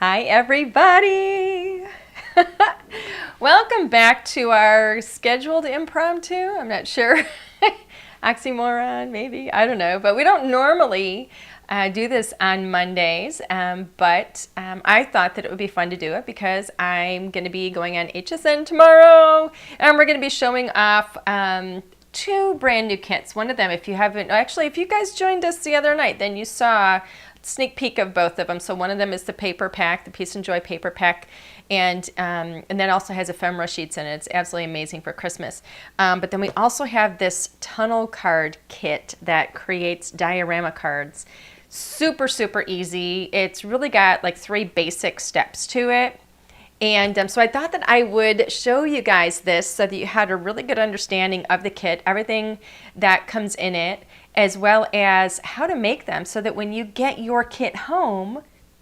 Hi, everybody. Welcome back to our scheduled impromptu. I'm not sure. Oxymoron, maybe. I don't know. But we don't normally do this on Mondays. But I thought that it would be fun to do it because I'm going to be going on HSN tomorrow. And we're going to be showing off two brand new kits. One of them, if you haven't, actually, if you guys joined us the other night, then you saw sneak peek of both of them. So one of them is the paper pack, the Peace and Joy paper pack, and that also has ephemera sheets in it. It's absolutely amazing for Christmas. But then we also have this tunnel card kit that creates diorama cards. Super, super easy. It's really got like 3 basic steps to it. And so I thought that I would show you guys this so that you had a really good understanding of the kit, everything that comes in it, as well as how to make them so that when you get your kit home,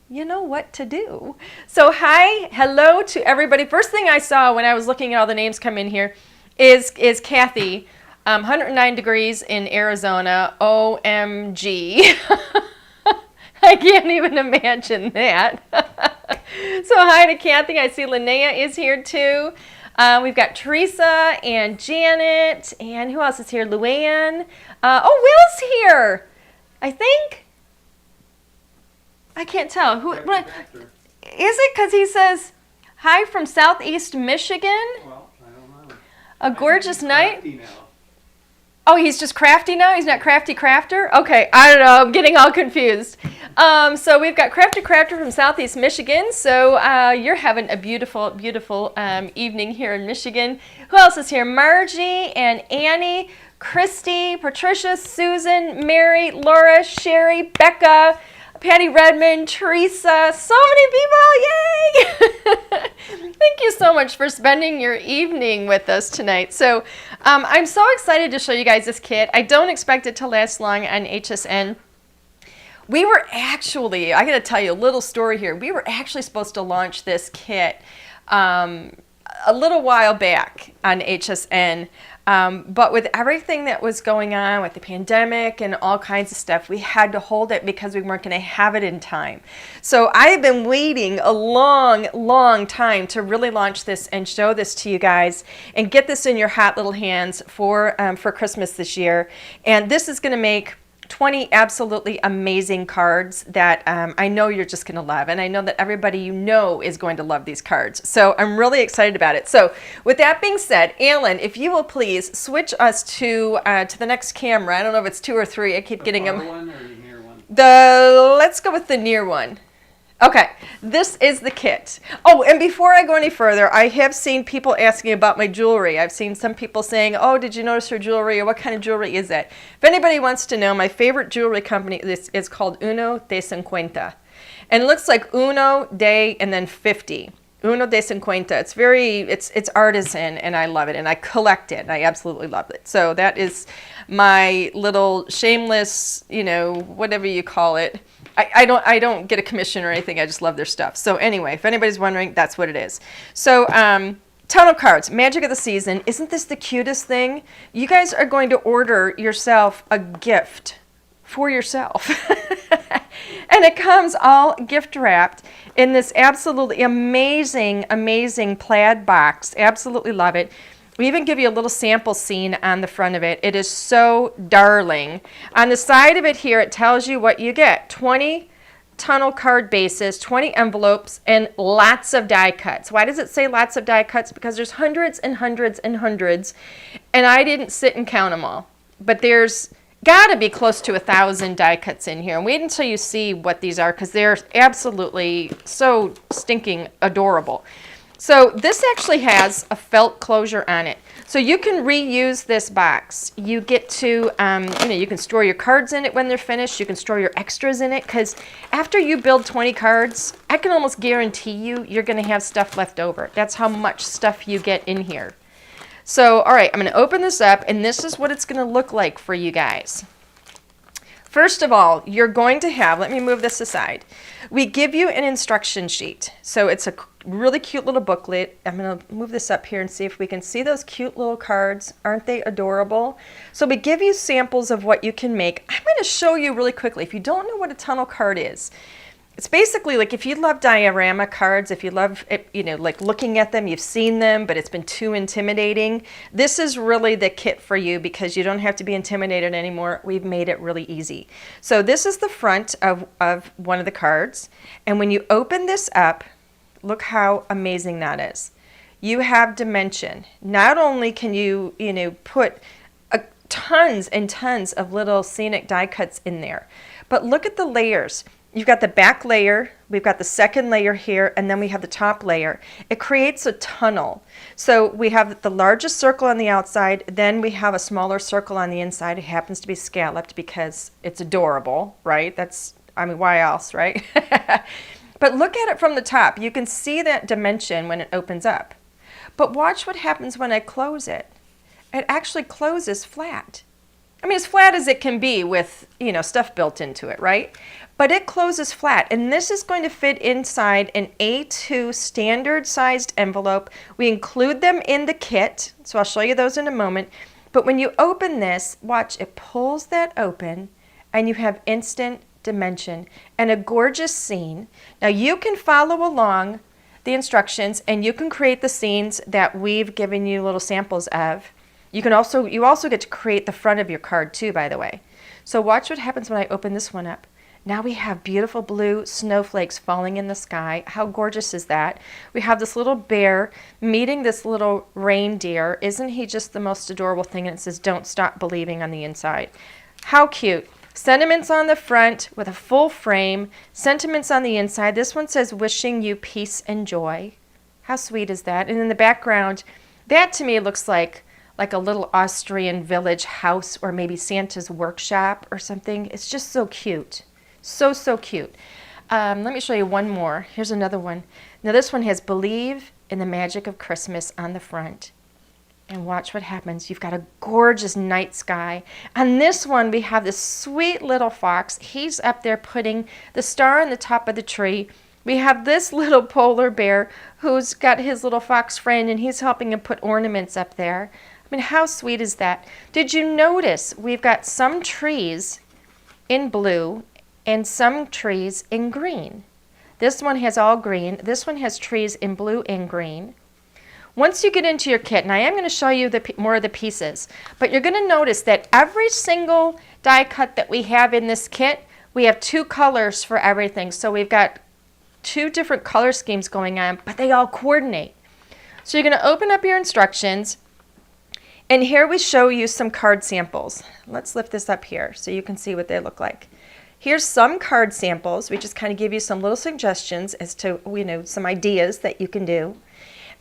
you know what to do. So hello to everybody. First thing I saw when I was looking at all the names come in here is Kathy, 109 degrees in Arizona, OMG. I can't even imagine that. So hi to Kathy. I see Linnea is here too. We've got Teresa and Janet, and who else is here? Luann. Will's here, I think. I can't tell. Who? What, is it because he says, hi from Southeast Michigan? Well, I don't know. A gorgeous night? Now. Oh, he's just crafty now? He's not crafty crafter? Okay, I don't know. I'm getting all confused. So we've got Crafty Crafter from Southeast Michigan. So you're having a beautiful, beautiful evening here in Michigan. Who else is here? Margie and Annie, Christy, Patricia, Susan, Mary, Laura, Sherry, Becca, Patty Redmond, Teresa, so many people, yay! Thank you so much for spending your evening with us tonight. So I'm so excited to show you guys this kit. I don't expect it to last long on HSN. We were actually, I got to tell you a little story here. We were actually supposed to launch this kit a little while back on HSN. But with everything that was going on with the pandemic and all kinds of stuff, we had to hold it because we weren't going to have it in time. So I have been waiting a long, long time to really launch this and show this to you guys and get this in your hot little hands for Christmas this year. And this is going to make 20 absolutely amazing cards that I know you're just going to love. And I know that everybody you know is going to love these cards. So I'm really excited about it. So with that being said, Alan, if you will please switch us to the next camera. I don't know if it's 2 or 3. I keep getting them. The far one or the near one? Let's go with the near one. Okay, this is the kit. Oh, and before I go any further, I have seen people asking about my jewelry. I've seen some people saying, oh, did you notice her jewelry, or what kind of jewelry is it? If anybody wants to know, my favorite jewelry company is called Uno de Cincuenta. And it looks like Uno de and then 50. Uno de Cincuenta. It's artisan, and I love it, and I collect it, and I absolutely love it. So that is my little shameless, whatever you call it. I don't get a commission or anything. I just love their stuff. So anyway, if anybody's wondering, that's what it is. So tunnel cards, magic of the season. Isn't this the cutest thing? You guys are going to order yourself a gift for yourself. And it comes all gift wrapped in this absolutely amazing, amazing plaid box. Absolutely love it. We even give you a little sample scene on the front of it. It is so darling. On the side of it here, it tells you what you get. 20 tunnel card bases, 20 envelopes, and lots of die cuts. Why does it say lots of die cuts? Because there's hundreds and hundreds and hundreds, and I didn't sit and count them all. But there's got to be close to 1,000 die cuts in here. And wait until you see what these are, because they're absolutely so stinking adorable. So this actually has a felt closure on it. So you can reuse this box. You get to, you can store your cards in it when they're finished. You can store your extras in it, because after you build 20 cards, I can almost guarantee you're going to have stuff left over. That's how much stuff you get in here. So, all right, I'm going to open this up, and this is what it's going to look like for you guys. First of all, you're going to have, let me move this aside. We give you an instruction sheet. So it's a really cute little booklet. I'm going to move this up here and see if we can see those cute little cards. Aren't they adorable? So we give you samples of what you can make. I'm going to show you really quickly. If you don't know what a tunnel card is, It's basically like if you love diorama cards, if you love, like looking at them, you've seen them, but it's been too intimidating. This is really the kit for you because you don't have to be intimidated anymore. We've made it really easy. So this is the front of one of the cards. And when you open this up, look how amazing that is. You have dimension. Not only can you, put tons and tons of little scenic die cuts in there, but look at the layers. You've got the back layer, we've got the second layer here, and then we have the top layer. It creates a tunnel. So we have the largest circle on the outside, then we have a smaller circle on the inside. It happens to be scalloped because it's adorable, right? Why else, right? But look at it from the top. You can see that dimension when it opens up. But watch what happens when I close it. It actually closes flat. As flat as it can be with, stuff built into it, right? But it closes flat, and this is going to fit inside an A2 standard sized envelope. We include them in the kit, so I'll show you those in a moment. But when you open this, watch, it pulls that open, and you have instant dimension and a gorgeous scene. Now you can follow along the instructions, and you can create the scenes that we've given you little samples of. You also get to create the front of your card too, by the way. So watch what happens when I open this one up. Now we have beautiful blue snowflakes falling in the sky. How gorgeous is that? We have this little bear meeting this little reindeer. Isn't he just the most adorable thing? And it says, "Don't stop believing" on the inside. How cute. Sentiments on the front with a full frame. Sentiments on the inside. This one says, "Wishing you peace and joy." How sweet is that? And in the background, that to me looks like a little Austrian village house or maybe Santa's workshop or something. It's just so cute. So, so cute. Let me show you one more. Here's another one. Now this one has "Believe in the Magic of Christmas" on the front. And watch what happens. You've got a gorgeous night sky. On this one, we have this sweet little fox. He's up there putting the star on the top of the tree. We have this little polar bear who's got his little fox friend, and he's helping him put ornaments up there. How sweet is that? Did you notice we've got some trees in blue and some trees in green? This one has all green. This one has trees in blue and green. Once you get into your kit, and I am going to show you more of the pieces, but you're going to notice that every single die cut that we have in this kit, we have 2 colors for everything. So we've got 2 different color schemes going on, but they all coordinate. So you're going to open up your instructions, and here we show you some card samples. Let's lift this up here so you can see what they look like. Here's some card samples. We just kind of give you some little suggestions as to, some ideas that you can do.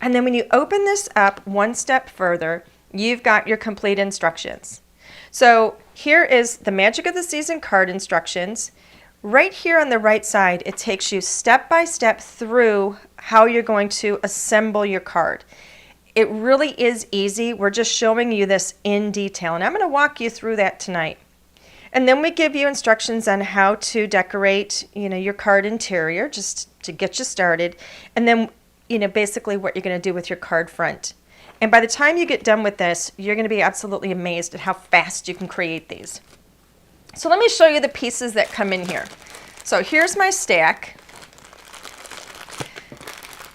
And then when you open this up one step further, you've got your complete instructions. So here is the Magic of the Season card instructions. Right here on the right side, it takes you step by step through how you're going to assemble your card. It really is easy. We're just showing you this in detail, and I'm going to walk you through that tonight. And then we give you instructions on how to decorate, your card interior, just to get you started. And then, basically what you're going to do with your card front. And by the time you get done with this, you're going to be absolutely amazed at how fast you can create these. So let me show you the pieces that come in here. So here's my stack.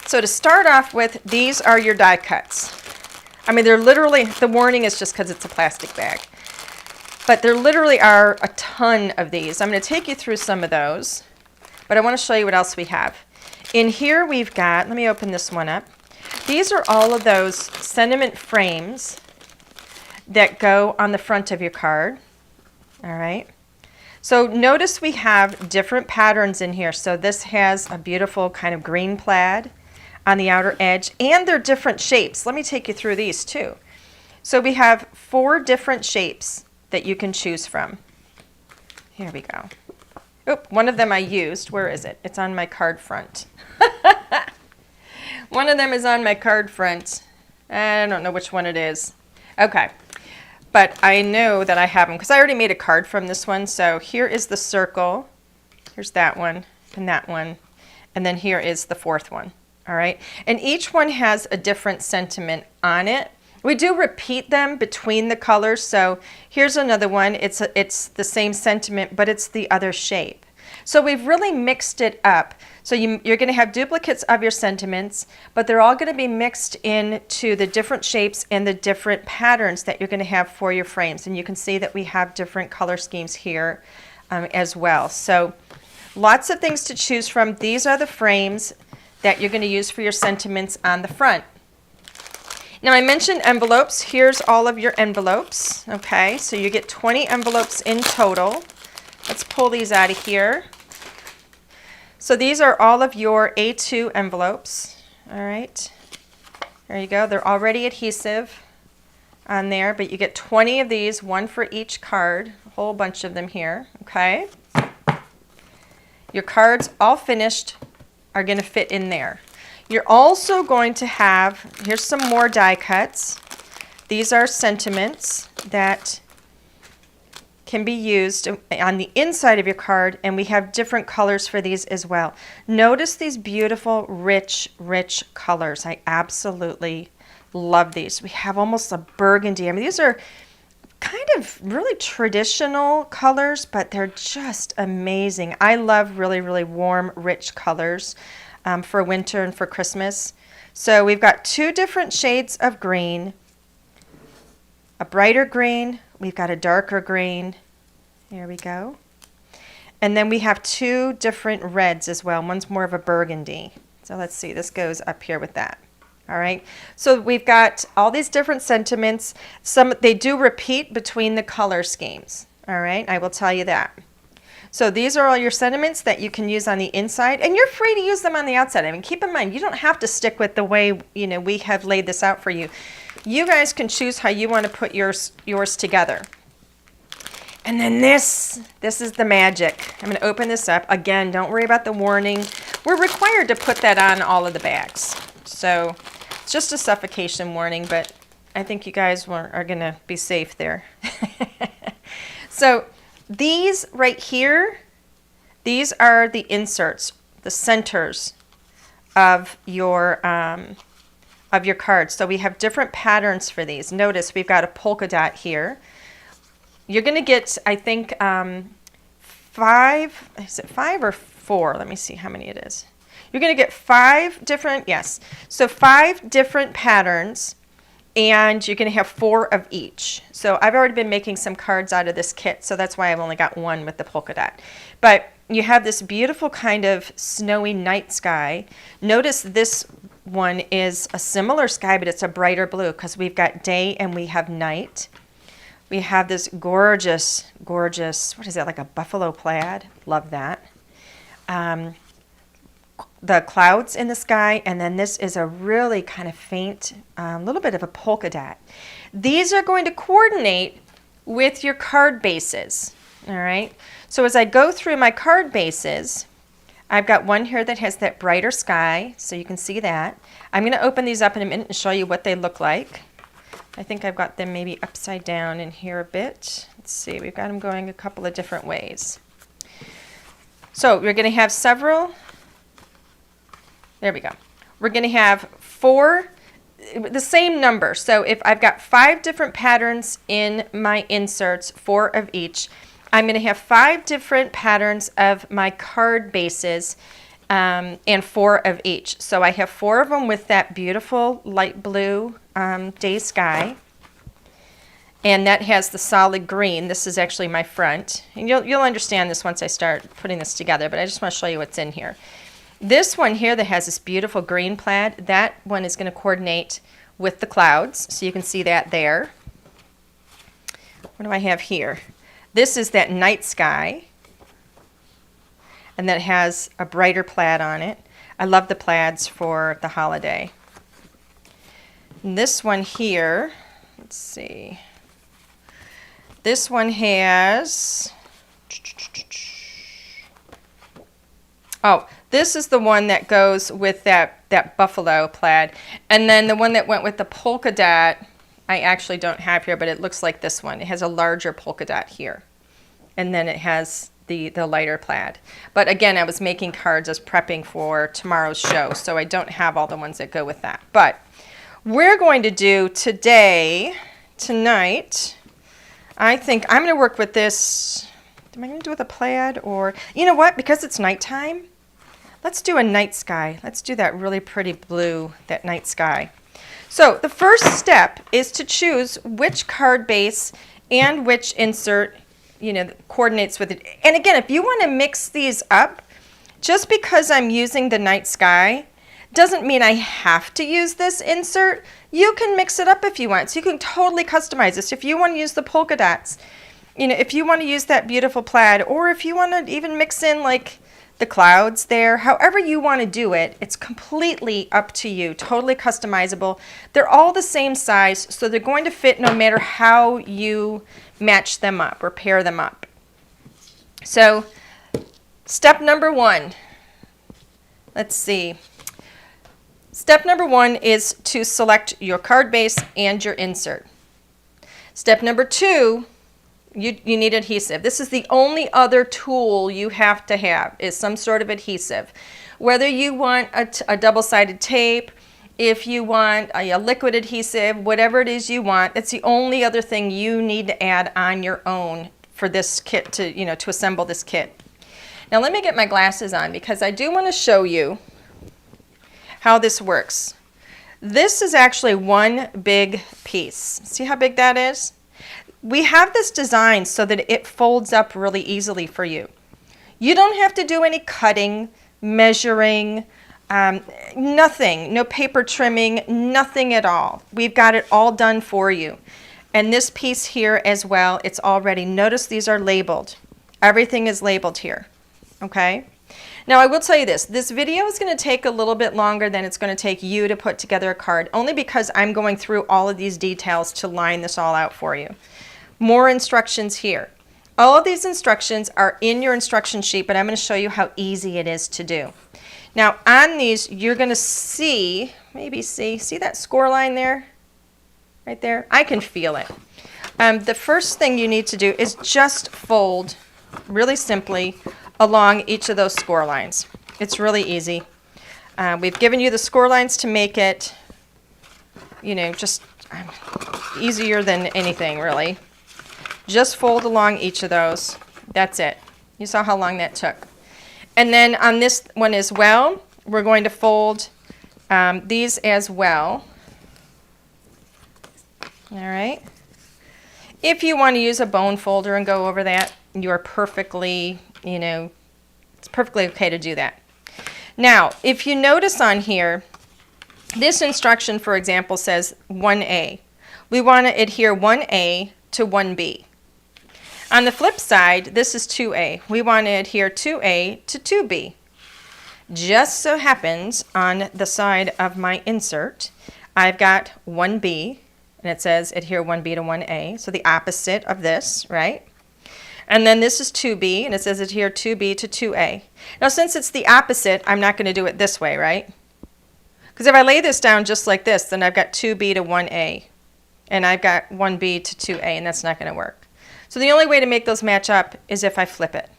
So to start off with, these are your die cuts. They're literally, the warning is just because it's a plastic bag. But there literally are a ton of these. I'm going to take you through some of those, but I want to show you what else we have. In here we've got, let me open this one up. These are all of those sentiment frames that go on the front of your card. All right. So notice we have different patterns in here. So this has a beautiful kind of green plaid on the outer edge, and they're different shapes. Let me take you through these too. So we have 4 different shapes that you can choose from. Here we go. Oop, one of them I used. Where is it? It's on my card front. One of them is on my card front. I don't know which one it is. Okay. But I know that I have them because I already made a card from this one. So here is the circle. Here's that one and that one. And then here is the 4th one. All right. And each one has a different sentiment on it. We do repeat them between the colors. So here's another one. It's the same sentiment, but it's the other shape. So we've really mixed it up. So you're going to have duplicates of your sentiments, but they're all going to be mixed into the different shapes and the different patterns that you're going to have for your frames. And you can see that we have different color schemes here as well. So lots of things to choose from. These are the frames that you're going to use for your sentiments on the front. Now I mentioned envelopes. Here's all of your envelopes. Okay, so you get 20 envelopes in total. Let's pull these out of here. So these are all of your A2 envelopes. All right, there you go. They're already adhesive on there, but you get 20 of these, one for each card, a whole bunch of them here. Okay, your cards all finished are going to fit in there. You're also going to have, here's some more die cuts. These are sentiments that can be used on the inside of your card, and we have different colors for these as well. Notice these beautiful, rich colors. I absolutely love these. We have almost a burgundy. I mean, these are kind of really traditional colors, but they're just amazing. I love really warm, rich colors for winter and for Christmas. So we've got 2 different shades of green, a brighter green, we've got a darker green. Here we go. And then we have 2 different reds as well. One's more of a burgundy. So let's see, this goes up here with that. All right, so we've got all these different sentiments. They do repeat between the color schemes. All right, I will tell you that. So these are all your sentiments that you can use on the inside, and you're free to use them on the outside. I mean, keep in mind, you don't have to stick with the way, you know, we have laid this out for you. You guys can choose how you want to put yours together. And then this is the magic. I'm going to open this up. Again, don't worry about the warning. We're required to put that on all of the bags. So it's just a suffocation warning, but I think you guys are going to be safe there. So these right here, these are the inserts, the centers of your cards. So we have different patterns for these. Notice we've got a polka dot here. You're going to get, I think, 5, is it 5 or 4? Let me see how many it is. You're going to get 5 different, yes, so 5 different patterns, and you're going to have 4 of each. So I've already been making some cards out of this kit, so that's why I've only got 1 with the polka dot. But you have this beautiful kind of snowy night sky. Notice this one is a similar sky, but it's a brighter blue because we've got day and we have night. We have this gorgeous, what is that, like a buffalo plaid? Love that. The clouds in the sky, and then this is a really kind of faint, little bit of a polka dot. These are going to coordinate with your card bases, all right? So as I go through my card bases, I've got one here that has that brighter sky, so you can see that. I'm going to open these up in a minute and show you what they look like. I think I've got them maybe upside down in here a bit. Let's see, we've got them going a couple of different ways. So we're going to have several. There we go. We're going to have 4, the same number. So if I've got 5 different patterns in my inserts, 4 of each, I'm going to have 5 different patterns of my card bases and 4 of each. So I have 4 of them with that beautiful light blue day sky. And that has the solid green. This is actually my front. And you'll understand this once I start putting this together, but I just want to show you what's in here. This one here that has this beautiful green plaid, that one is going to coordinate with the clouds. So you can see that there. What do I have here? This is that night sky. And that has a brighter plaid on it. I love the plaids for the holiday. And this one here, let's see. This one has, oh, this is the one that goes with that buffalo plaid. And then the one that went with the polka dot, I actually don't have here, but it looks like this one. It has a larger polka dot here. And then it has the lighter plaid. But again, I was making cards as prepping for tomorrow's show, so I don't have all the ones that go with that. But we're going to do tonight, I think I'm going to work with this am I going to do with a plaid or, you know what, because it's nighttime, let's do a night sky. Let's do that really pretty blue, that night sky. So the first step is to choose which card base and which insert, coordinates with it. And again, if you want to mix these up, just because I'm using the night sky doesn't mean I have to use this insert. You can mix it up if you want. So you can totally customize this. If you want to use the polka dots, if you want to use that beautiful plaid, or if you want to even mix in like the clouds there, however you want to do it, it's completely up to you, totally customizable. They're all the same size, so they're going to fit no matter how you match them up or pair them up. So step number one, let's see. Step number one is to select your card base and your insert. Step number two, you need adhesive. This is the only other tool you have to have, is some sort of adhesive. Whether you want a double-sided tape, if you want a liquid adhesive, whatever it is you want, it's the only other thing you need to add on your own for this kit to assemble this kit. Now let me get my glasses on because I do want to show you how this works. This is actually one big piece. See how big that is? We have this designed so that it folds up really easily for you. You don't have to do any cutting, measuring, nothing, no paper trimming, nothing at all. We've got it all done for you. And this piece here as well, it's already, notice these are labeled. Everything is labeled here, okay? Now I will tell you this video is going to take a little bit longer than it's going to take you to put together a card, only because I'm going through all of these details to line this all out for you. More instructions here. All of these instructions are in your instruction sheet, but I'm going to show you how easy it is to do. Now on these, you're going to see that score line there? Right there? I can feel it. The first thing you need to do is just fold really simply along each of those score lines. It's really easy. We've given you the score lines to make it, just easier than anything really. Just fold along each of those. That's it. You saw how long that took. And then on this one as well, we're going to fold these as well. All right. If you want to use a bone folder and go over that, you are perfectly, it's perfectly okay to do that. Now, if you notice on here, this instruction, for example, says 1A. We want to adhere 1A to 1B. On the flip side, this is 2A. We want to adhere 2A to 2B. Just so happens on the side of my insert, I've got 1B, and it says adhere 1B to 1A, so the opposite of this, right? And then this is 2B, and it says adhere 2B to 2A. Now, since it's the opposite, I'm not going to do it this way, right? Because if I lay this down just like this, then I've got 2B to 1A, and I've got 1B to 2A, and that's not going to work. So the only way to make those match up is if I flip it.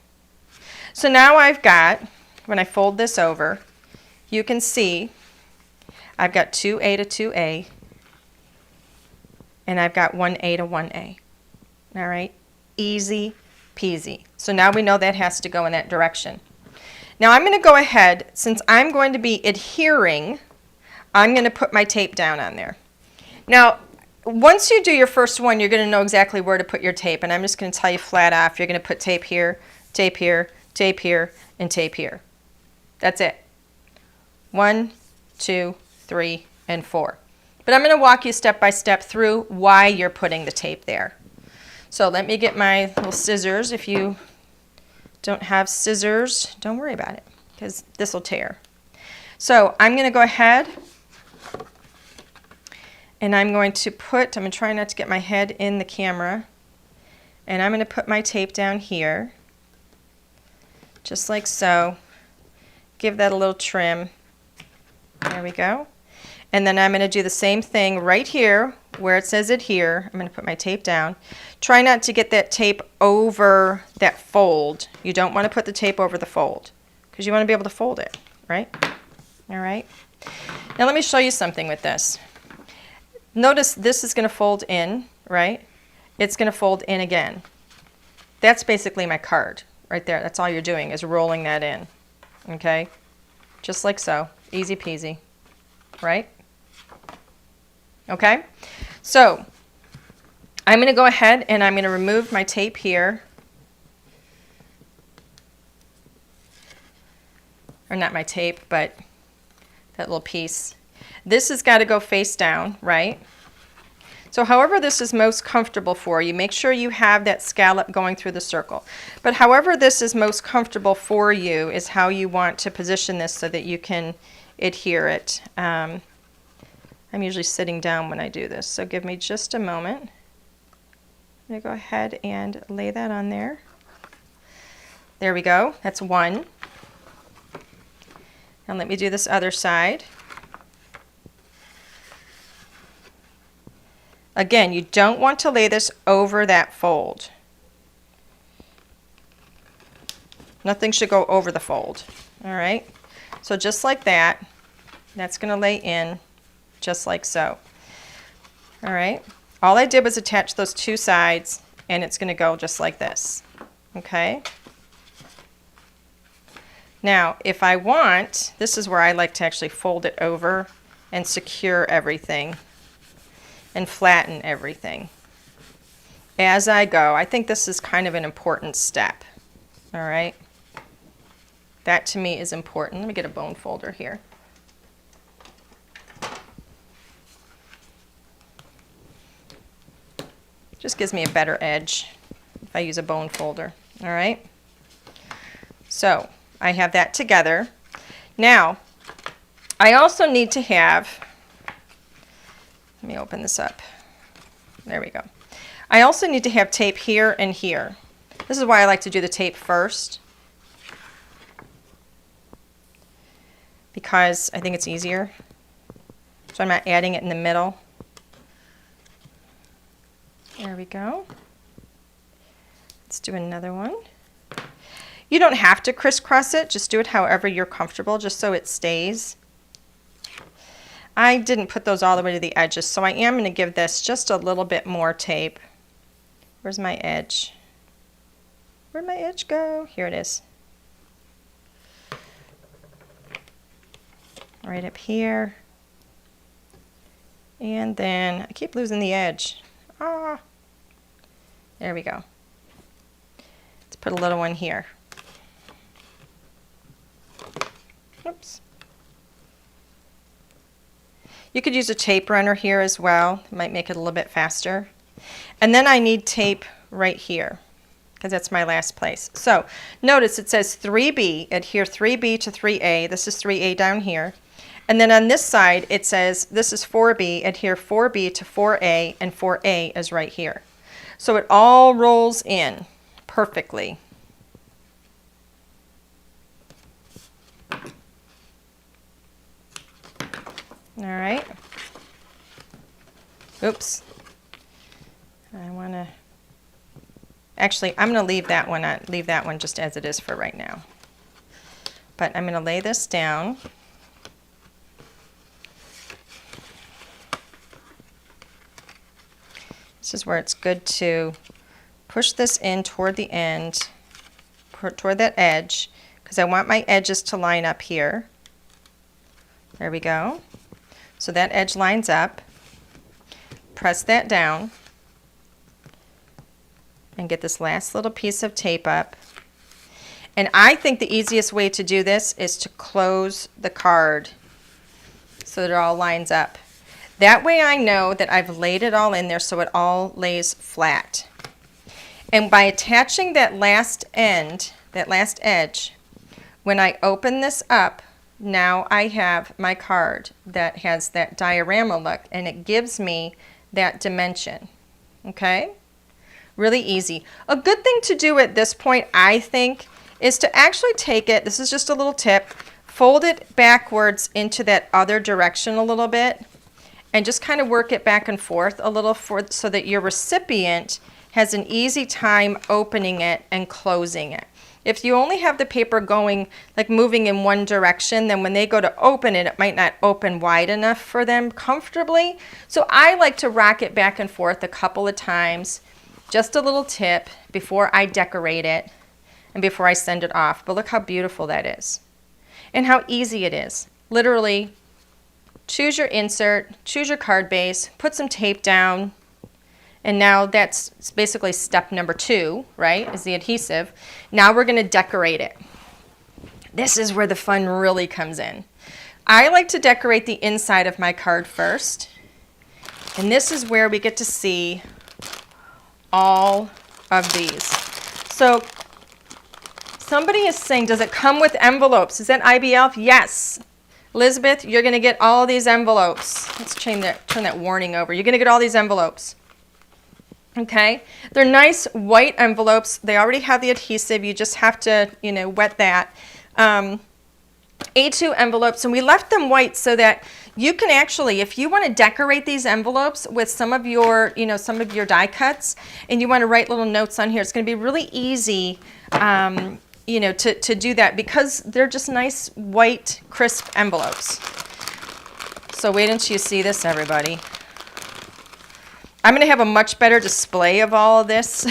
So now I've got, when I fold this over, you can see I've got 2A to 2A, and I've got 1A to 1A. All right? Easy peasy. So now we know that has to go in that direction. Now I'm going to go ahead, since I'm going to be adhering, I'm going to put my tape down on there. Now, once you do your first one, you're going to know exactly where to put your tape, and I'm just going to tell you flat off, you're going to put tape here, tape here, tape here, and tape here. That's it. 1, 2, 3, and 4. But I'm going to walk you step by step through why you're putting the tape there. So let me get my little scissors. If you don't have scissors, don't worry about it, because this will tear. So I'm going to go ahead and I'm going to try not to get my head in the camera, and I'm going to put my tape down here, just like so. Give that a little trim. There we go. And then I'm going to do the same thing right here where it says adhere. I'm going to put my tape down. Try not to get that tape over that fold. You don't want to put the tape over the fold because you want to be able to fold it, right? All right. Now let me show you something with this. Notice this is going to fold in, right? It's going to fold in again. that's basically my card right there. That's all you're doing is rolling that in, okay? Just like so, easy peasy, right? Okay, so I'm going to go ahead and I'm going to remove my tape here. Or not my tape, but that little piece. This has got to go face down, right? So however this is most comfortable for you, make sure you have that scallop going through the circle. But however this is most comfortable for you is how you want to position this so that you can adhere it. I'm usually sitting down when I do this, so give me just a moment. I'm going to go ahead and lay that on there. There we go. That's one. And let me do this other side. Again, you don't want to lay this over that fold. Nothing should go over the fold. All right? So just like that, that's going to lay in just like so. All right? All I did was attach those two sides, and it's going to go just like this. Okay? Now, if I want, this is where I like to actually fold it over and secure everything and flatten everything as I go. I think this is kind of an important step. All right? That to me is important. Let me get a bone folder here. Just gives me a better edge if I use a bone folder. All right? So I have that together. Now, I also need to have, let me open this up. There we go. I also need to have tape here and here. This is why I like to do the tape first, because I think it's easier. So I'm not adding it in the middle. There we go. Let's do another one. You don't have to crisscross it, just do it however you're comfortable, just so it stays. I didn't put those all the way to the edges, so I am going to give this just a little bit more tape. Where's my edge? Where'd my edge go? Here it is. Right up here. And then I keep losing the edge. Ah, there we go. Let's put a little one here. Oops. You could use a tape runner here as well. It might make it a little bit faster. And then I need tape right here, because that's my last place. So notice it says 3B, adhere 3B to 3A. This is 3A down here. And then on this side it says this is 4B, adhere 4B to 4A, and 4A is right here. So it all rolls in perfectly. All right. Oops. I want to, actually, I'm going to leave that one just as it is for right now. But I'm going to lay this down. This is where it's good to push this in toward the end, toward that edge, because I want my edges to line up here. There we go. So that edge lines up. Press that down and get this last little piece of tape up. And I think the easiest way to do this is to close the card so that it all lines up. That way I know that I've laid it all in there so it all lays flat. And by attaching that last end, that last edge, when I open this up, now I have my card that has that diorama look, and it gives me that dimension. Okay? Really easy. A good thing to do at this point, I think, is to actually take it, this is just a little tip, fold it backwards into that other direction a little bit, and just kind of work it back and forth a little so that your recipient has an easy time opening it and closing it. If you only have the paper going, like moving in one direction, then when they go to open it, it might not open wide enough for them comfortably. So I like to rock it back and forth a couple of times Just a little tip before I decorate it and before I send it off. But look how beautiful that is and how easy it is. Literally, choose your insert, choose your card base, put some tape down, and now that's basically step number 2, right, is the adhesive. Now we're going to decorate it. This is where the fun really comes in. I like to decorate the inside of my card first, and this is where we get to see all of these. So somebody is saying, does it come with envelopes? Is that IBL? Yes. Elizabeth, you're going to get all these envelopes. Let's turn that warning over. You're going to get all these envelopes. Okay? They're nice white envelopes. They already have the adhesive. You just have to, wet that. A2 envelopes, and we left them white so that you can actually, if you want to decorate these envelopes with some of your die cuts, and you want to write little notes on here, it's going to be really easy, to do that because they're just nice white, crisp envelopes. So wait until you see this, everybody. I'm going to have a much better display of all of this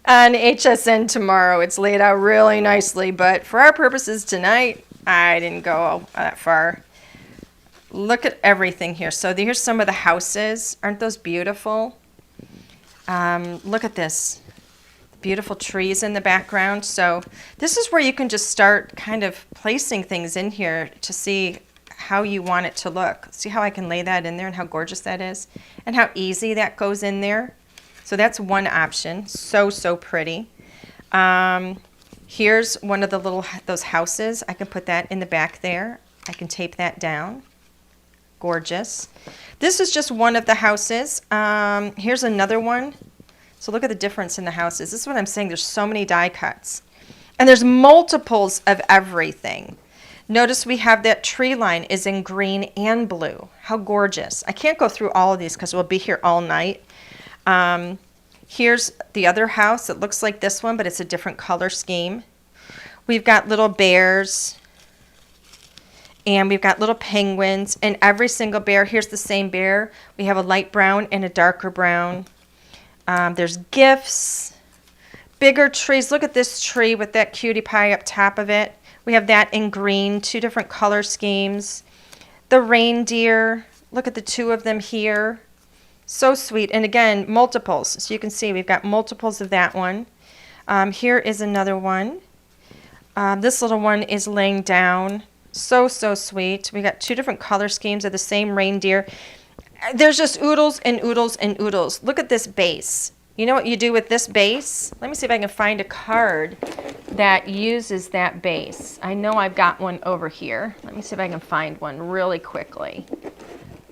on HSN tomorrow. It's laid out really nicely, but for our purposes tonight, I didn't go that far. Look at everything here. So here's some of the houses. Aren't those beautiful? Look at this. Beautiful trees in the background. So this is where you can just start kind of placing things in here to see how you want it to look. See how I can lay that in there and how gorgeous that is and how easy that goes in there. So that's one option. So pretty. Here's one of those houses. I can put that in the back there. I can tape that down. Gorgeous. This is just one of the houses. Here's another one. So look at the difference in the houses. This is what I'm saying. There's so many die cuts. And there's multiples of everything. Notice we have that tree line is in green and blue. How gorgeous. I can't go through all of these because we'll be here all night. Here's the other house. It looks like this one, but it's a different color scheme. We've got little bears. And we've got little penguins. And every single bear, here's the same bear. We have a light brown and a darker brown. There's gifts, bigger trees. Look at this tree with that cutie pie up top of it. We have that in green, 2 different color schemes. The reindeer, look at the 2 of them here. So sweet. And again, multiples. So you can see we've got multiples of that one. Here is another one. This little one is laying down. So sweet. We got 2 different color schemes of the same reindeer. There's just oodles and oodles and oodles. Look at this base. You know what you do with this base? Let me see if I can find a card that uses that base. I know I've got one over here. Let me see if I can find one really quickly,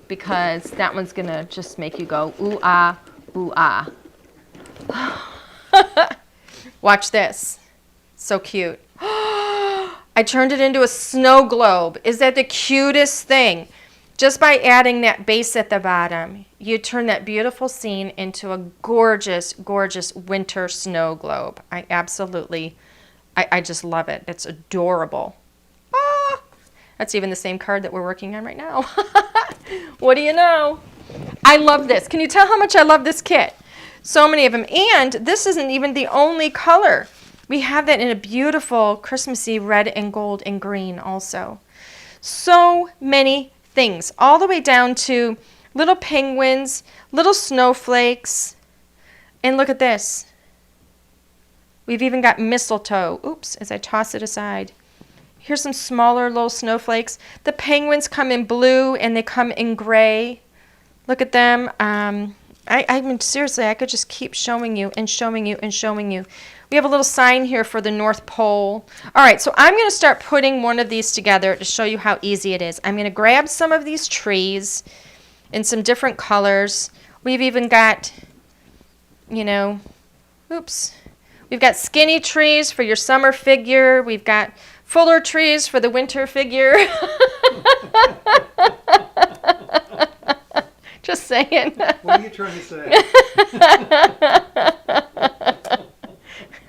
because that one's going to just make you go, ooh, ah, ooh, ah. Watch this. So cute. I turned it into a snow globe. Is that the cutest thing? Just by adding that base at the bottom, you turn that beautiful scene into a gorgeous, gorgeous winter snow globe. I just love it. It's adorable. Ah, that's even the same card that we're working on right now. What do you know? I love this. Can you tell how much I love this kit? So many of them. And this isn't even the only color. We have that in a beautiful Christmassy red and gold and green also. So many things, all the way down to little penguins, little snowflakes, and look at this. We've even got mistletoe. Oops, as I toss it aside. Here's some smaller little snowflakes. The penguins come in blue and they come in gray. Look at them. I mean, seriously, I could just keep showing you and showing you and showing you. We have a little sign here for the North Pole. All right, so I'm going to start putting one of these together to show you how easy it is. I'm going to grab some of these trees in some different colors. We've even got, oops. We've got skinny trees for your summer figure. We've got fuller trees for the winter figure. Just saying. What are you trying to say?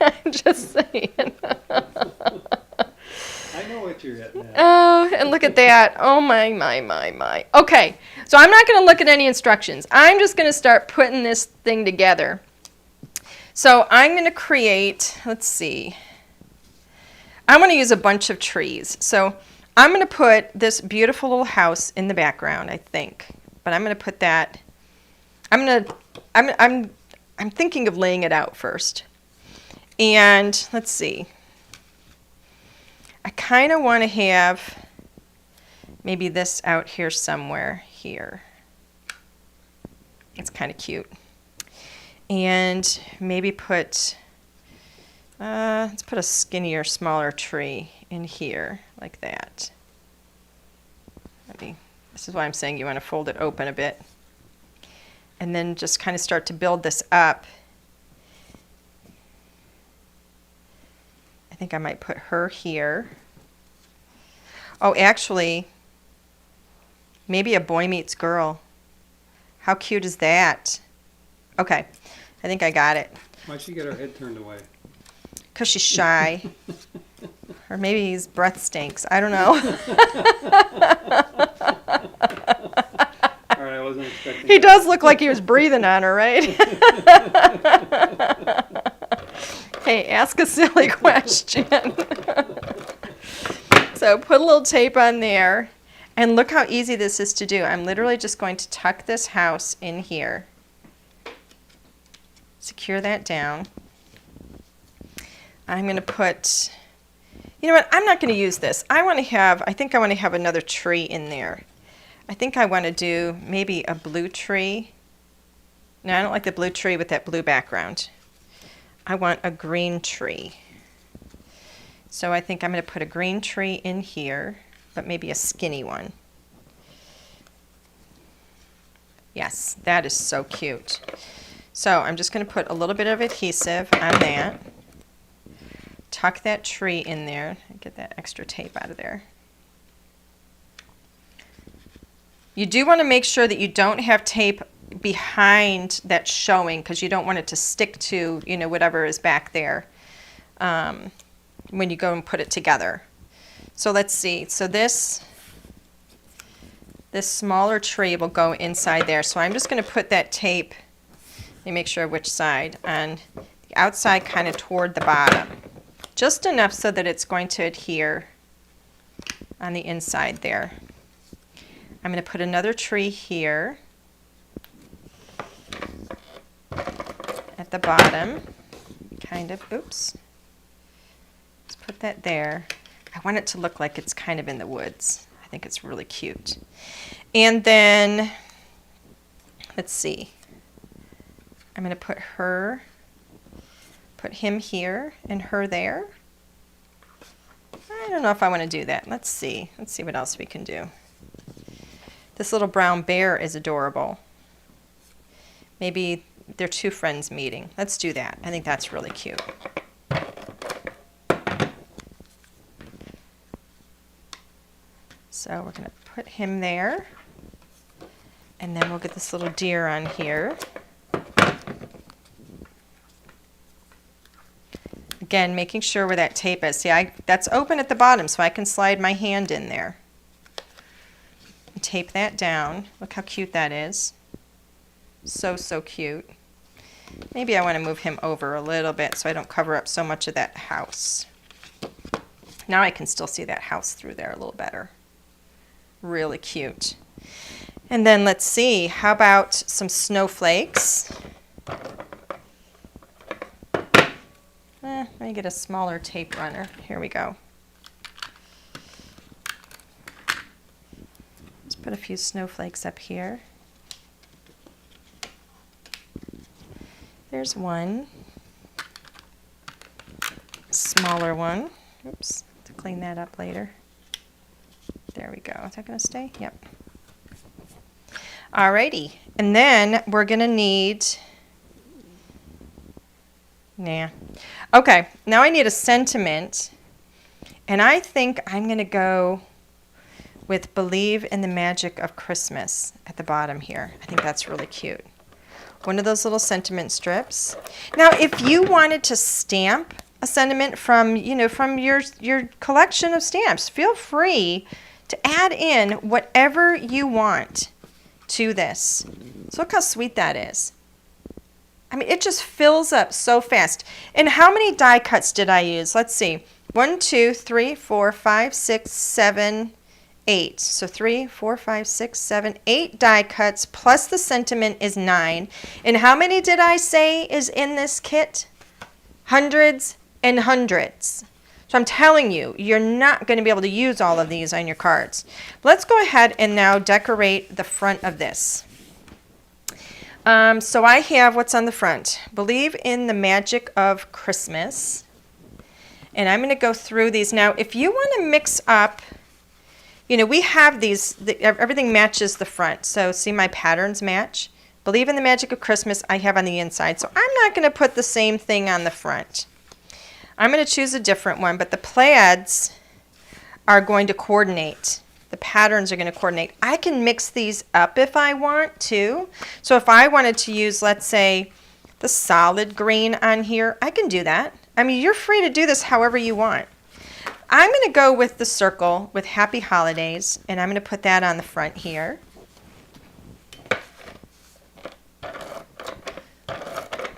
I'm just saying. I know what you're getting at. Oh, and look at that. Oh, my. Okay, So I'm not going to look at any instructions. I'm just going to start putting this thing together. So I'm going to create, let's see, I'm going to use a bunch of trees. So I'm going to put this beautiful little house in the background, I think. But I'm going to put that, I'm thinking of laying it out first. And let's see, I kind of want to have maybe this out here somewhere here. It's kind of cute. And maybe put, let's put a skinnier, smaller tree in here like that. This is why I'm saying you want to fold it open a bit. And then just kind of start to build this up. I think I might put her here. Oh, actually, maybe a boy meets girl. How cute is that? Okay, I think I got it. Why'd she get her head turned away? Because she's shy. Or maybe his breath stinks. I don't know. All right, I wasn't expecting He that. does look like he was breathing on her, right? Hey, ask a silly question. So put a little tape on there. And look how easy this is to do. I'm literally just going to tuck this house in here. Secure that down. I'm going to put, you know what, I'm not going to use this. I think I want to have another tree in there. I think I want to do maybe a blue tree. No, I don't like the blue tree with that blue background. I want a green tree. So I think I'm going to put a green tree in here, but maybe a skinny one. Yes, that is so cute. So I'm just going to put a little bit of adhesive on that. Tuck that tree in there. Get that extra tape out of there. You do want to make sure that you don't have tape behind that showing, because you don't want it to stick to, you know, whatever is back there when you go and put it together. So let's see. So this smaller tree will go inside there. So I'm just going to put that tape, let me make sure which side, on the outside kind of toward the bottom. Just enough so that it's going to adhere on the inside there. I'm going to put another tree here at the bottom, kind of, oops. Let's put that there. I want it to look like it's kind of in the woods. I think it's really cute. And then, let's see. I'm going to put him here and her there. I don't know if I want to do that. Let's see. Let's see what else we can do. This little brown bear is adorable. Maybe they're two friends meeting. Let's do that. I think that's really cute. So we're going to put him there. And then we'll get this little deer on here. Again, making sure where that tape is. See, that's open at the bottom, so I can slide my hand in there. And tape that down. Look how cute that is. So, so cute. Maybe I want to move him over a little bit so I don't cover up so much of that house. Now I can still see that house through there a little better. Really cute. And then let's see, how about some snowflakes? Let me get a smaller tape runner. Here we go. Let's put a few snowflakes up here. There's one. Smaller one. Oops, to clean that up later. There we go. Is that going to stay? Yep. Alrighty. And then we're going to need... Okay, now I need a sentiment, and I think I'm going to go with Believe in the Magic of Christmas at the bottom here. I think that's really cute. One of those little sentiment strips. Now, if you wanted to stamp a sentiment from, from your collection of stamps, feel free to add in whatever you want to this. So look how sweet that is. I mean, it just fills up so fast. And how many die cuts did I use? Let's see. 1, 2, 3, 4, 5, 6, 7, 8. So 3, 4, 5, 6, 7, 8 die cuts plus the sentiment is 9. And how many did I say is in this kit? Hundreds and hundreds. So I'm telling you, you're not going to be able to use all of these on your cards. Let's go ahead and now decorate the front of this. So I have what's on the front. Believe in the magic of Christmas. And I'm going to go through these. Now, if you want to mix up, you know, we have these, everything matches the front. So see, my patterns match. Believe in the magic of Christmas I have on the inside. So I'm not going to put the same thing on the front. I'm going to choose a different one, but the plaids are going to coordinate. The patterns are going to coordinate. I can mix these up if I want to. So if I wanted to use, let's say, the solid green on here, I can do that. I mean, you're free to do this however you want. I'm going to go with the circle with Happy Holidays, and I'm going to put that on the front here.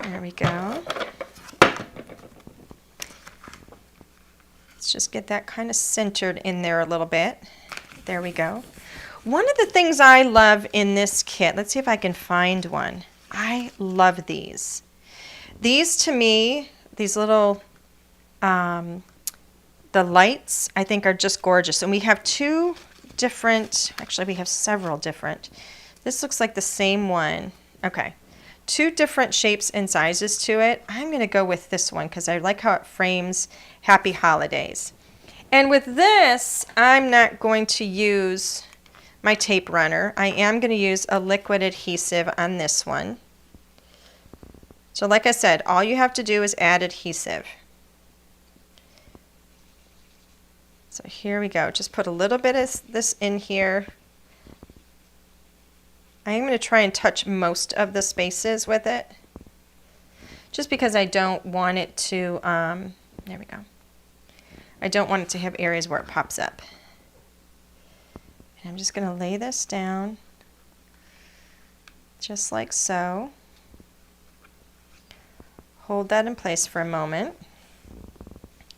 There we go. Let's just get that kind of centered in there a little bit. There we go. One of the things I love in this kit, let's see if I can find one. I love these. These to me, these little, the lights, I think are just gorgeous. And we have two different, actually we have several different. This looks like the same one. Okay. Two different shapes and sizes to it. I'm going to go with this one because I like how it frames Happy Holidays. And with this, I'm not going to use my tape runner. I am going to use a liquid adhesive on this one. So like I said, all you have to do is add adhesive. So here we go. Just put a little bit of this in here. I am going to try and touch most of the spaces with it, just because I don't want it to, there we go. I don't want it to have areas where it pops up. And I'm just going to lay this down, just like so. Hold that in place for a moment,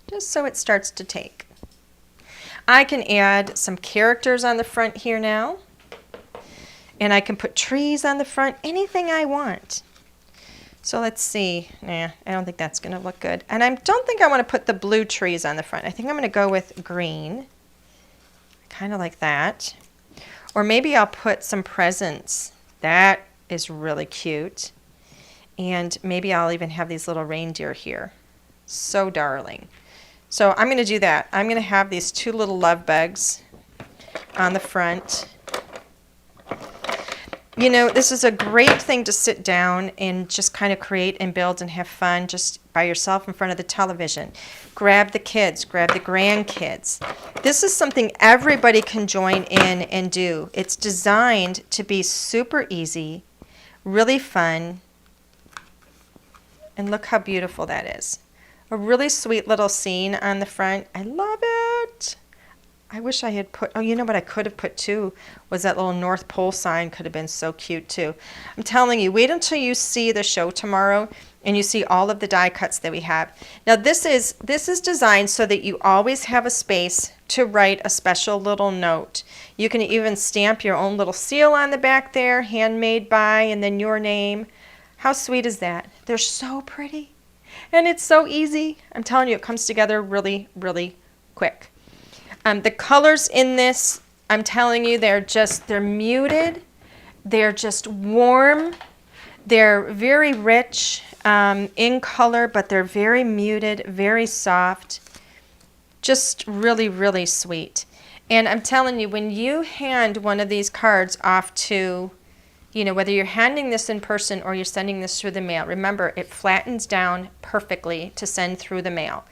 just so it starts to take. I can add some characters on the front here now. And I can put trees on the front, anything I want. So let's see. Nah, I don't think that's going to look good. And I don't think I want to put the blue trees on the front. I think I'm going to go with green. Kind of like that. Or maybe I'll put some presents. That is really cute. And maybe I'll even have these little reindeer here. So darling. So I'm going to do that. I'm going to have these two little love bugs on the front. You know, this is a great thing to sit down and just kind of create and build and have fun just by yourself in front of the television. Grab the kids, grab the grandkids. This is something everybody can join in and do. It's designed to be super easy, really fun, and look how beautiful that is. A really sweet little scene on the front. I love it. I wish I had put, oh, you know what I could have put too, was that little North Pole sign. Could have been so cute too. I'm telling you, wait until you see the show tomorrow and you see all of the die cuts that we have. Now this is designed so that you always have a space to write a special little note. You can even stamp your own little seal on the back there, handmade by, and then your name. How sweet is that? They're so pretty. And it's so easy. I'm telling you, it comes together really, really quick. The colors in this, I'm telling you, they're muted. They're just warm. They're very rich in color, but they're very muted, very soft. Just really, really sweet. And I'm telling you, when you hand one of these cards off to, you know, whether you're handing this in person or you're sending this through the mail, remember, it flattens down perfectly to send through the mail.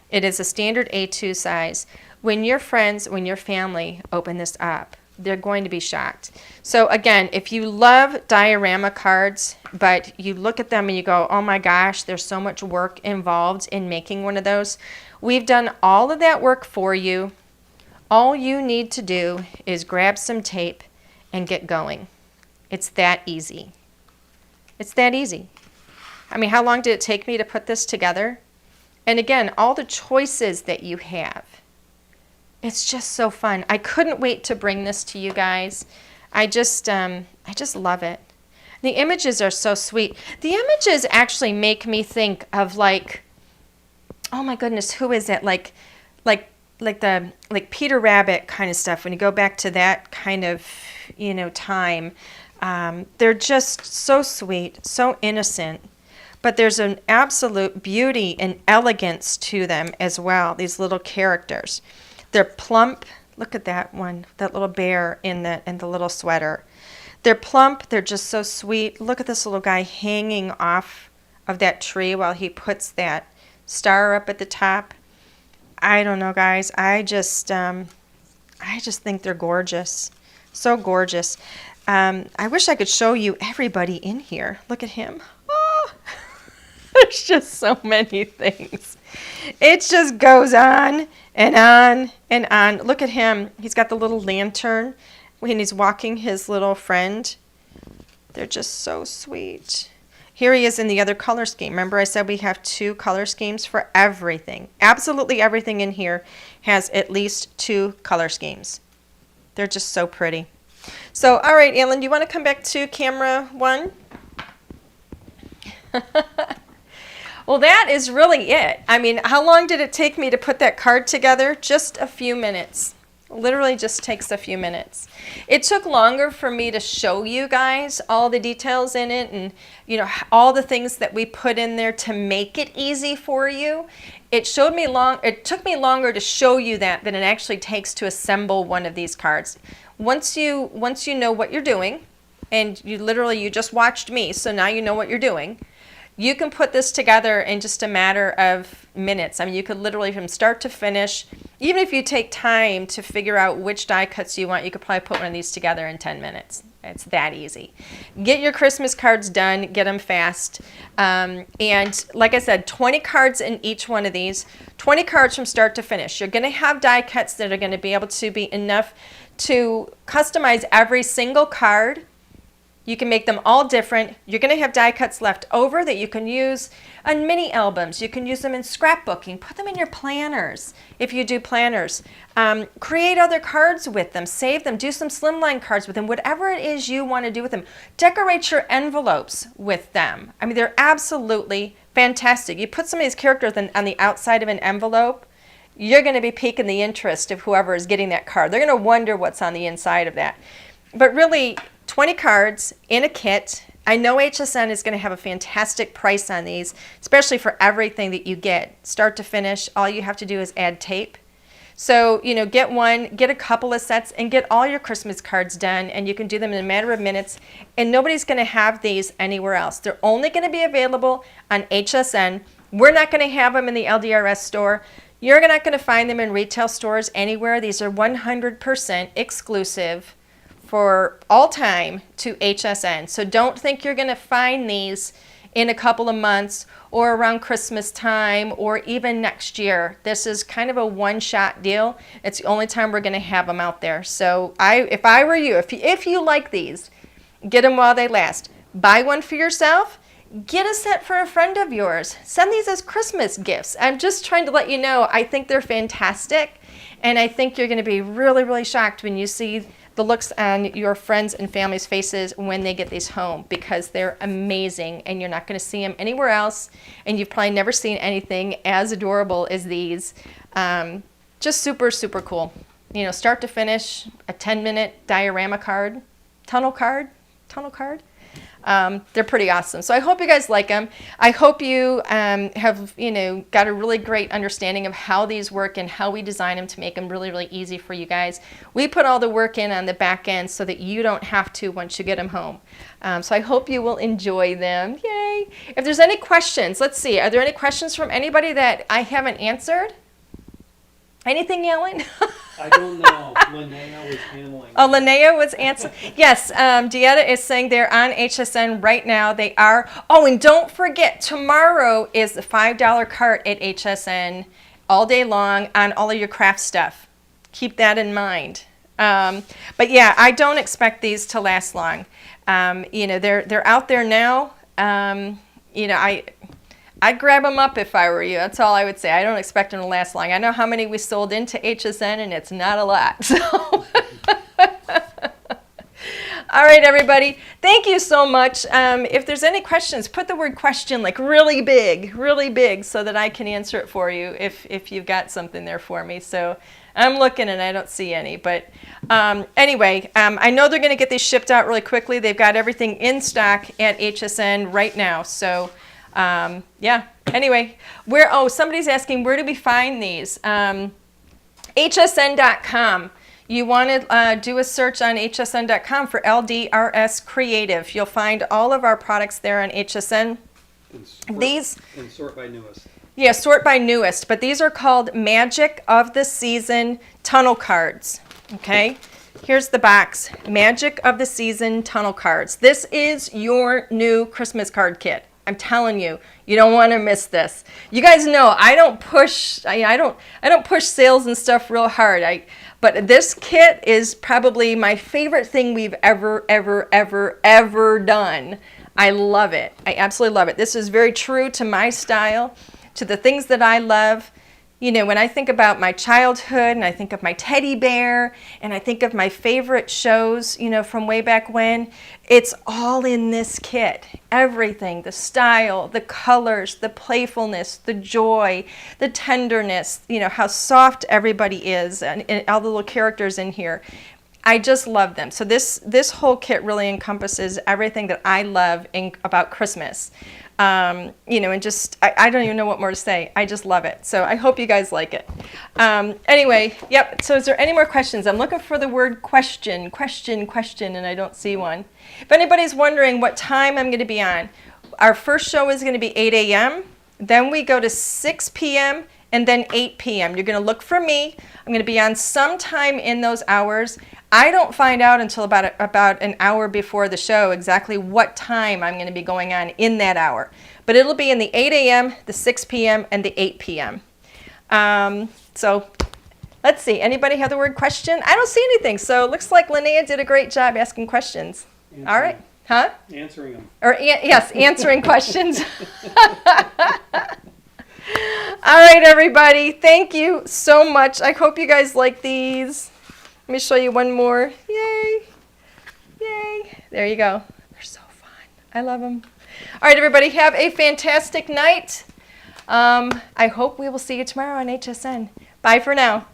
It is a standard A2 size. When your friends, when your family open this up, they're going to be shocked. So again, if you love diorama cards, but you look at them and you go, oh my gosh, there's so much work involved in making one of those, we've done all of that work for you. All you need to do is grab some tape and get going. It's that easy. It's that easy. I mean, how long did it take me to put this together? And again, all the choices that you have. It's just so fun. I couldn't wait to bring this to you guys. I just love it. The images are so sweet. The images actually make me think of like, oh my goodness, who is it? Like Peter Rabbit kind of stuff. When you go back to that kind of, time, they're just so sweet, so innocent. But there's an absolute beauty and elegance to them as well, these little characters. They're plump. Look at that one, that little bear in the little sweater. They're plump. They're just so sweet. Look at this little guy hanging off of that tree while he puts that star up at the top. I don't know, guys. I just think they're gorgeous. So gorgeous. I wish I could show you everybody in here. Look at him. Oh. There's just so many things. It just goes on and on and on. Look at him. He's got the little lantern when he's walking his little friend. They're just so sweet. Here he is in the other color scheme. Remember I said we have 2 color schemes for everything. Absolutely everything in here has at least 2 color schemes. They're just so pretty. So, all right, Alan, do you want to come back to camera 1? Well, that is really it. I mean, how long did it take me to put that card together? Just a few minutes. Literally just takes a few minutes. It took longer for me to show you guys all the details in it and, all the things that we put in there to make it easy for you. It took me longer to show you that than it actually takes to assemble one of these cards. Once you know what you're doing, and you just watched me, so now you know what you're doing. You can put this together in just a matter of minutes. I mean, you could literally from start to finish, even if you take time to figure out which die cuts you want, you could probably put one of these together in 10 minutes. It's that easy. Get your Christmas cards done, get them fast. And like I said, 20 cards in each one of these, 20 cards from start to finish. You're going to have die cuts that are going to be able to be enough to customize every single card. You can make them all different. You're going to have die cuts left over that you can use on mini albums. You can use them in scrapbooking. Put them in your planners if you do planners. Create other cards with them. Save them. Do some slimline cards with them. Whatever it is you want to do with them. Decorate your envelopes with them. I mean, they're absolutely fantastic. You put some of these characters on the outside of an envelope, you're going to be piquing the interest of whoever is getting that card. They're going to wonder what's on the inside of that. But really, 20 cards in a kit. I know HSN is going to have a fantastic price on these, especially for everything that you get. Start to finish, all you have to do is add tape. So, get one, get a couple of sets, and get all your Christmas cards done, and you can do them in a matter of minutes, and nobody's going to have these anywhere else. They're only going to be available on HSN. We're not going to have them in the LDRS store. You're not going to find them in retail stores anywhere. These are 100% exclusive for all time to HSN. So don't think you're going to find these in a couple of months or around Christmas time or even next year. This is kind of a one-shot deal. It's the only time we're going to have them out there. So if I were you, if you like these, get them while they last. Buy one for yourself. Get a set for a friend of yours. Send these as Christmas gifts. I'm just trying to let you know I think they're fantastic, and I think you're going to be really, really shocked when you see the looks on your friends and family's faces when they get these home, because they're amazing and you're not going to see them anywhere else, and you've probably never seen anything as adorable as these. Just super, super cool. Start to finish, a 10-minute diorama card, tunnel card. They're pretty awesome. So I hope you guys like them. I hope you have, got a really great understanding of how these work and how we design them to make them really, really easy for you guys. We put all the work in on the back end so that you don't have to once you get them home. So I hope you will enjoy them. Yay! If there's any questions, let's see. Are there any questions from anybody that I haven't answered? Anything, Ellen? I don't know. Linnea was handling. Oh, Linnea was answering. Yes, Deetta is saying they're on HSN right now. They are. Oh, and don't forget, tomorrow is the $5 cart at HSN all day long on all of your craft stuff. Keep that in mind. But yeah, I don't expect these to last long. They're out there now. I'd grab them up if I were you. That's all I would say. I don't expect them to last long. I know how many we sold into HSN, and it's not a lot. So. All right, everybody. Thank you so much. If there's any questions, put the word question like really big, so that I can answer it for you if you've got something there for me. So I'm looking and I don't see any. But anyway, I know they're going to get these shipped out really quickly. They've got everything in stock at HSN right now. So yeah. Anyway, somebody's asking, where do we find these? HSN.com. You want to do a search on hsn.com for LDRS Creative. You'll find all of our products there on HSN. And sort by newest. Yeah, sort by newest. But these are called Magic of the Season Tunnel Cards. Okay? Here's the box. Magic of the Season Tunnel Cards. This is your new Christmas card kit. I'm telling you, you don't want to miss this. You guys know I don't push sales and stuff real hard. But this kit is probably my favorite thing we've ever done. I love it. I absolutely love it. This is very true to my style, to the things that I love. When I think about my childhood and I think of my teddy bear and I think of my favorite shows, from way back when, it's all in this kit. Everything, the style, the colors, the playfulness, the joy, the tenderness, how soft everybody is and all the little characters in here. I just love them. So this whole kit really encompasses everything that I love about Christmas. And just, I don't even know what more to say. I just love it. So I hope you guys like it. Anyway, yep. So is there any more questions? I'm looking for the word question, and I don't see one. If anybody's wondering what time I'm going to be on, our first show is going to be 8 a.m. Then we go to 6 p.m. and then 8 p.m. You're going to look for me. I'm going to be on sometime in those hours. I don't find out until about an hour before the show exactly what time I'm going to be going on in that hour. But it'll be in the 8 a.m., the 6 p.m., and the 8 p.m. So let's see. Anybody have the word question? I don't see anything. So it looks like Linnea did a great job asking questions. All right. Huh? Answering them. Yes, answering questions. All right, everybody. Thank you so much. I hope you guys like these. Let me show you one more. Yay. Yay. There you go. They're so fun. I love them. All right, everybody. Have a fantastic night. I hope we will see you tomorrow on HSN. Bye for now.